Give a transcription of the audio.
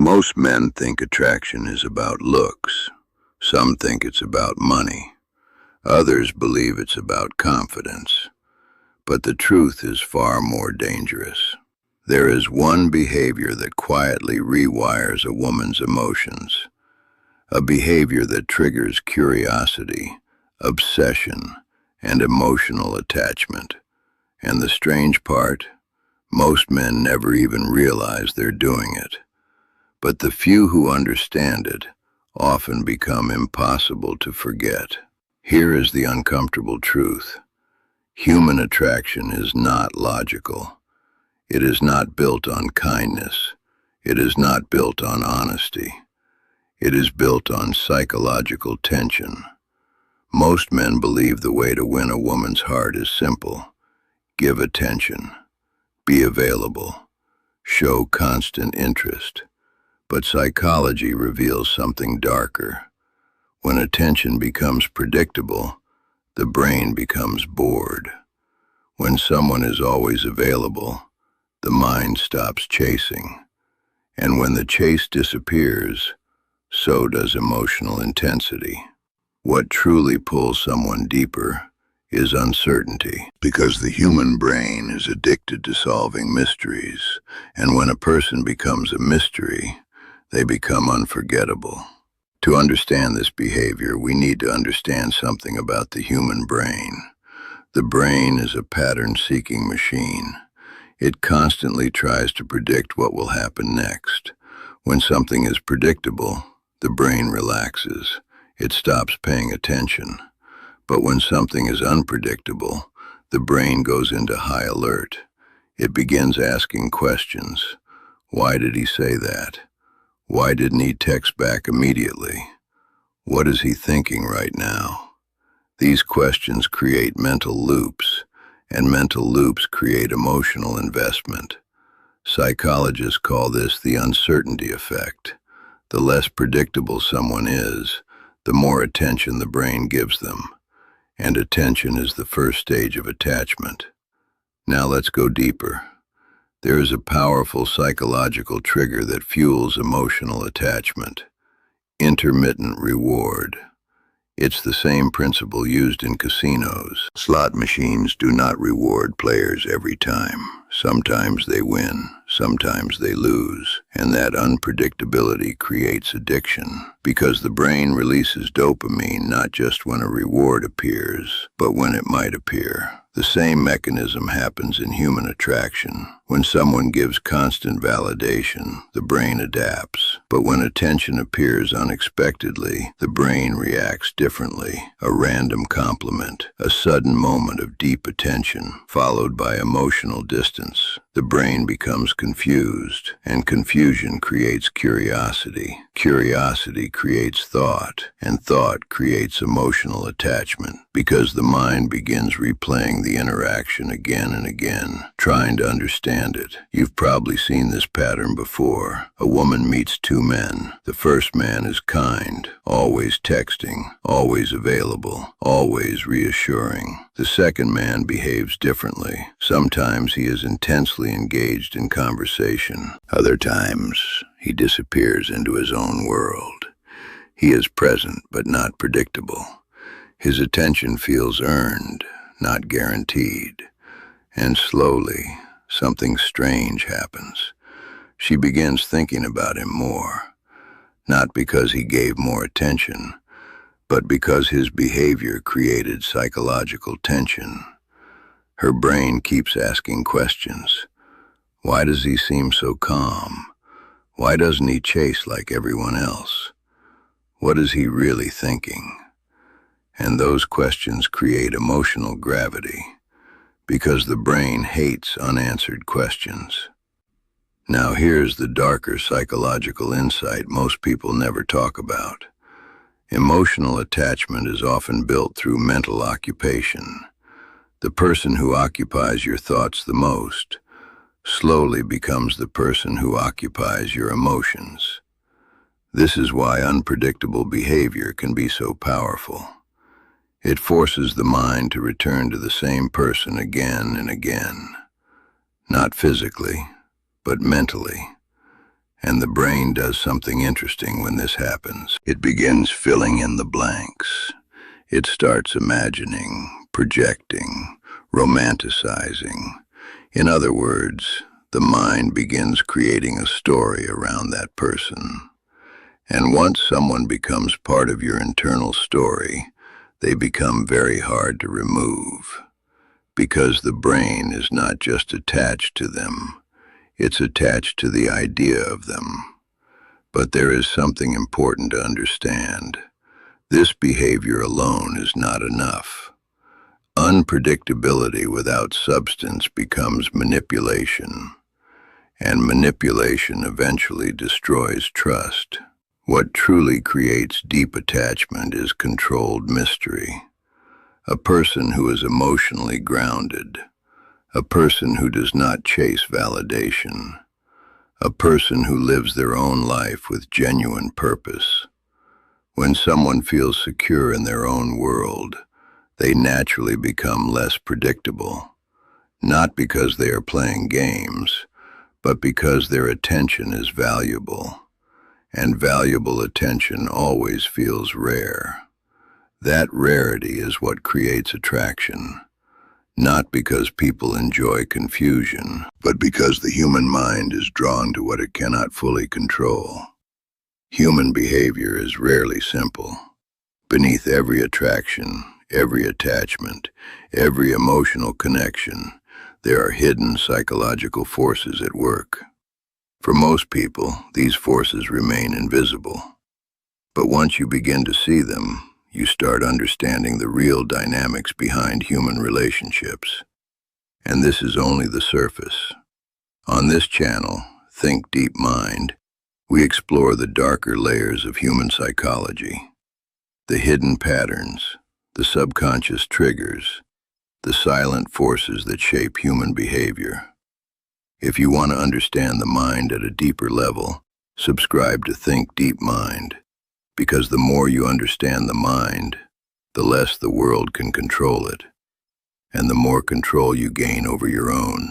Most men think attraction is about looks. Some think it's about money. Others believe it's about confidence. But the truth is far more dangerous. There is one behavior that quietly rewires a woman's emotions, a behavior that triggers curiosity, obsession, and emotional attachment. And the strange part, most men never even realize they're doing it. But the few who understand it often become impossible to forget. Here is the uncomfortable truth. Human attraction is not logical. It is not built on kindness. It is not built on honesty. It is built on psychological tension. Most men believe the way to win a woman's heart is simple. Give attention. Be available. Show constant interest. But psychology reveals something darker. When attention becomes predictable, the brain becomes bored. When someone is always available, the mind stops chasing. And when the chase disappears, so does emotional intensity. What truly pulls someone deeper is uncertainty, because the human brain is addicted to solving mysteries, and when a person becomes a mystery, they become unforgettable. To understand this behavior, we need to understand something about the human brain. The brain is a pattern-seeking machine. It constantly tries to predict what will happen next. When something is predictable, the brain relaxes. It stops paying attention. But when something is unpredictable, the brain goes into high alert. It begins asking questions. Why did he say that? Why didn't he text back immediately? What is he thinking right now? These questions create mental loops, and mental loops create emotional investment. Psychologists call this the uncertainty effect. The less predictable someone is, the more attention the brain gives them. And attention is the first stage of attachment. Now let's go deeper. There is a powerful psychological trigger that fuels emotional attachment. Intermittent reward. It's the same principle used in casinos. Slot machines do not reward players every time. Sometimes they win, sometimes they lose, and that unpredictability creates addiction, because the brain releases dopamine not just when a reward appears, but when it might appear. The same mechanism happens in human attraction. When someone gives constant validation, the brain adapts. But when attention appears unexpectedly, the brain reacts differently. A random compliment, a sudden moment of deep attention, followed by emotional distance. The brain becomes confused, and confusion creates curiosity. Curiosity creates thought, and thought creates emotional attachment, because the mind begins replaying the interaction again and again, trying to understand it. You've probably seen this pattern before. A woman meets two men. The first man is kind, always texting, always available, always reassuring. The second man behaves differently. Sometimes he is intensely engaged in conversation. Other times, he disappears into his own world. He is present but not predictable. His attention feels earned, not guaranteed. And slowly, something strange happens. She begins thinking about him more, not because he gave more attention, but because his behavior created psychological tension. Her brain keeps asking questions. Why does he seem so calm? Why doesn't he chase like everyone else? What is he really thinking? And those questions create emotional gravity, because the brain hates unanswered questions. Now here's the darker psychological insight most people never talk about. Emotional attachment is often built through mental occupation. The person who occupies your thoughts the most slowly becomes the person who occupies your emotions. This is why unpredictable behavior can be so powerful. It forces the mind to return to the same person again and again, not physically, but mentally. And the brain does something interesting when this happens. It begins filling in the blanks. It starts imagining, projecting, romanticizing. In other words, the mind begins creating a story around that person. And once someone becomes part of your internal story, they become very hard to remove. Because the brain is not just attached to them, it's attached to the idea of them. But there is something important to understand. This behavior alone is not enough. Unpredictability without substance becomes manipulation, and manipulation eventually destroys trust. What truly creates deep attachment is controlled mystery. A person who is emotionally grounded, a person who does not chase validation, a person who lives their own life with genuine purpose. When someone feels secure in their own world, they naturally become less predictable, not because they are playing games, but because their attention is valuable, and valuable attention always feels rare. That rarity is what creates attraction, not because people enjoy confusion, but because the human mind is drawn to what it cannot fully control. Human behavior is rarely simple. Beneath every attraction, every attachment, every emotional connection, there are hidden psychological forces at work. For most people, these forces remain invisible. But once you begin to see them, you start understanding the real dynamics behind human relationships. And this is only the surface. On this channel, ThinkDeepMind, we explore the darker layers of human psychology, the hidden patterns, the subconscious triggers, the silent forces that shape human behavior. If you want to understand the mind at a deeper level, subscribe to ThinkDeepMind, because the more you understand the mind, the less the world can control it, and the more control you gain over your own.